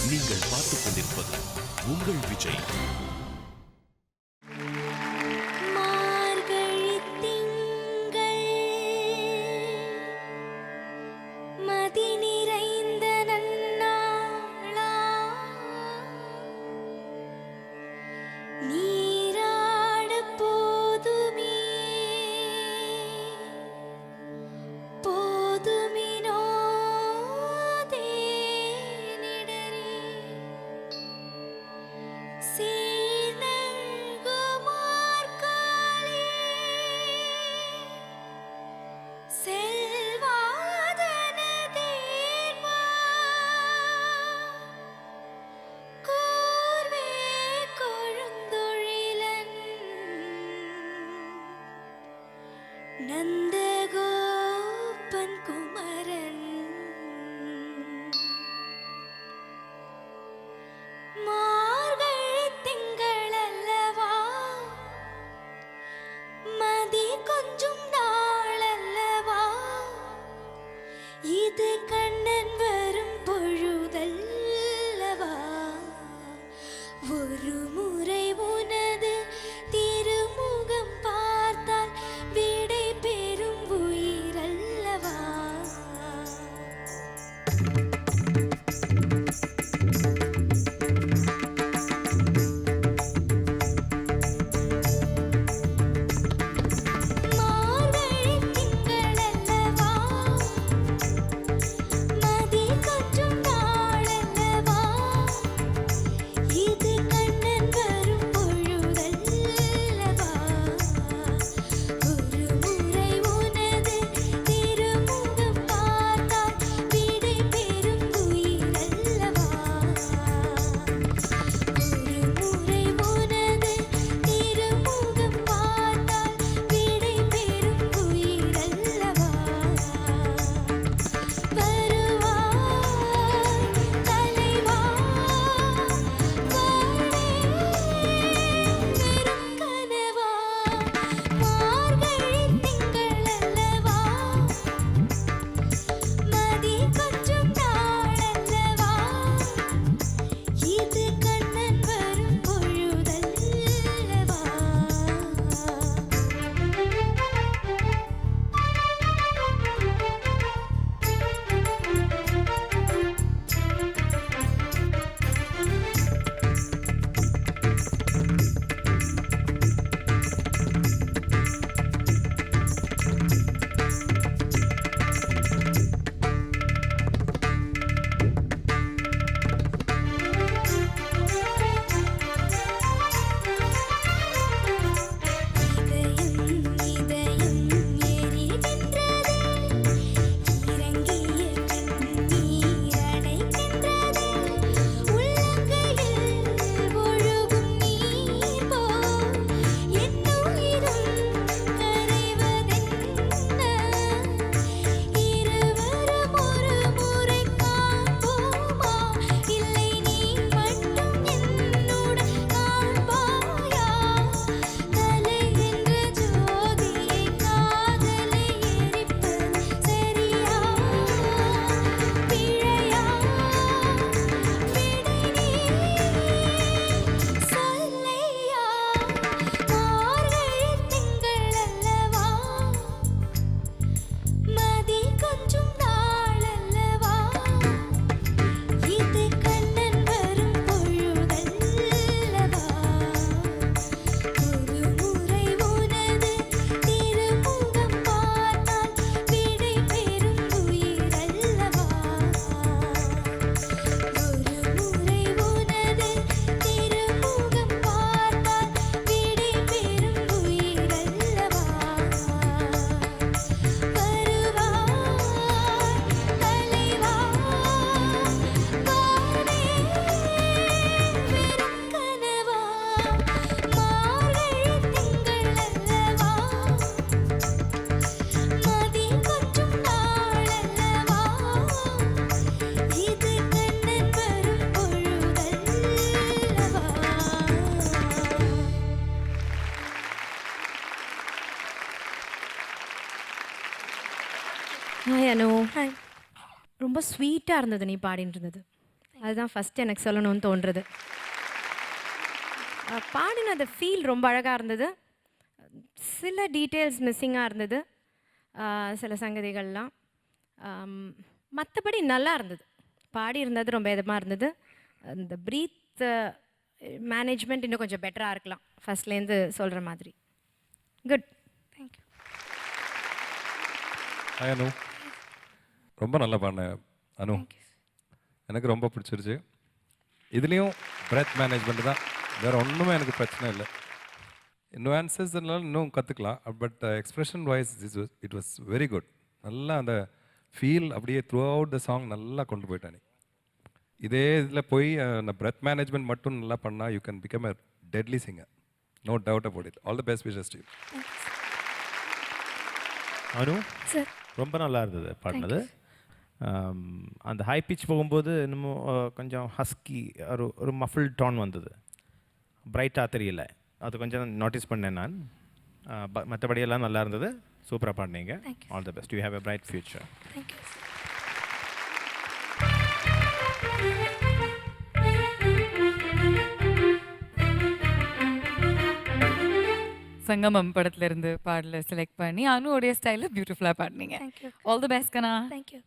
நீங்கள் பார்த்துக் கொண்டிருப்பது உங்கள் விஜய். நந்தகோபன் குமரன் மார்கழி திங்களல்லவா, மதி கொஞ்சம் நாளல்லவா, இது கண்ணன் வரும் பொழுதல்லவா, ஒரு முறை உனது திருமுகம் பார்த்தால் விடை பெறும் உயிரல்லவா. மார்கழி திங்களல்லவா, மதி கொஞ்சம் நாளல்லவா, இது கண்ணன் வரும் பொழுதல்லவா, ஒரு முறை உனது திருமுகம் பார்த்தால் விடை பெறும் உயிரல்லவா, ஒரு முறை உனது திருமுகம் பார்த்தால் விடை பெறும் உயிரல்லவா. வருவாய் தலைவா, வெறும் கனவா, மார்கழி திங்களல்லவா, மதி கொஞ்சம் நாளல்லவா, இது கண்ணன் வரும் பொழுதல்லவா. இதயம் எரிகின்றது, இறங்கிய கண்ணீர் அணைக்கின்றது, உள்ளங்கையில் ஒழுகும் நீர் போல் என் உயிரும் கரைவதென்ன, இருவரும் ஒரு முறை காண்போமா, இல்லை நீ மட்டும் என்னுடன் காண்பாயா, தலை என்ற ஜோதியை காதலை எரிப்பது சரியா பிழையா, விடை நீ சொல்லையா. மார்கழி திங்களல்லவா, மதி கொஞ்சம் நாளல்லவா, இது கண்ணன் வரும் பொழுதல்லவா, ஒரு முறை உனது திருமுகம் பார்த்தால் விடை பெறும் உயிரல்லவா, ஒரு முறை உனது திருமுகம் பார்த்தால் விடை பெறும் உயிரல்லவா. வருவாய் தலைவா, வானே வெறும் கனவா, மார்கழி திங்களல்லவா, மதி கொஞ்சம் நாளல்லவா, இது கண்ணன் வரும் பொழுதல்லவா. ஹாய் அனு. ஹாய். ரொம்ப ஸ்வீட்டாக இருந்தது நீ பாடிட்டு இருந்தது. அதுதான் ஃபஸ்ட்டு எனக்கு சொல்லணும்னு தோன்றுறது. பாடினது ஃபீல் ரொம்ப அழகாக இருந்தது. சில டீட்டெயில்ஸ் மிஸ்ஸிங்காக இருந்தது, சில சங்கதிகள்லாம். மற்றபடி நல்லா இருந்தது. பாடி இருந்தது ரொம்ப இதமாக இருந்தது. இந்த ப்ரீத் மேனேஜ்மெண்ட் இன்னும் கொஞ்சம் பெட்டராக இருக்கலாம் ஃபஸ்ட்லேருந்து சொல்கிற மாதிரி. குட். தேங்க்யூ. ஹாய் அனு, ரொம்ப நல்லா பாடினேன் அனு. எனக்கு ரொம்ப பிடிச்சிருச்சு. இதுலேயும் பிரெத் மேனேஜ்மெண்ட் தான், வேறு ஒன்றுமே எனக்கு பிரச்சனை இல்லை. நுவான்சஸ்னால இன்னும் கற்றுக்கலாம். But expression voice it was very good. நல்லா அந்த ஃபீல் அப்படியே த்ரூ அவுட் த சாங் நல்லா கொண்டு போயிட்டானே. இதே இதில் போய் அந்த பிரெத் மேனேஜ்மெண்ட் மட்டும் நல்லா பண்ணால் you can become a deadly singer. No doubt about it. All the best wishes to you. Anu, sir ரொம்ப நல்லா இருந்தது பாடினது. அந்த ஹை பிச் போகும்போது இன்னமும் கொஞ்சம் ஹஸ்கி ஒரு மஃபிள் டோன் வந்தது, பிரைட்டாக தெரியல. அது கொஞ்சம் நோட்டீஸ் பண்ணேன் நான். மற்றபடியெல்லாம் நல்லா இருந்தது. சூப்பராக பாடினீங்க. All the best. You have a bright future. Thank you. Sangamam படத்துல இருந்து பாடல செலக்ட் பண்ணி அனுவோடைய ஸ்டைலில் பியூட்டிஃபுல்லாக பாடினீங்க. தேங்க்யூ. ஆல் தி பெஸ்ட் கண்ணா. தேங்க்யூ.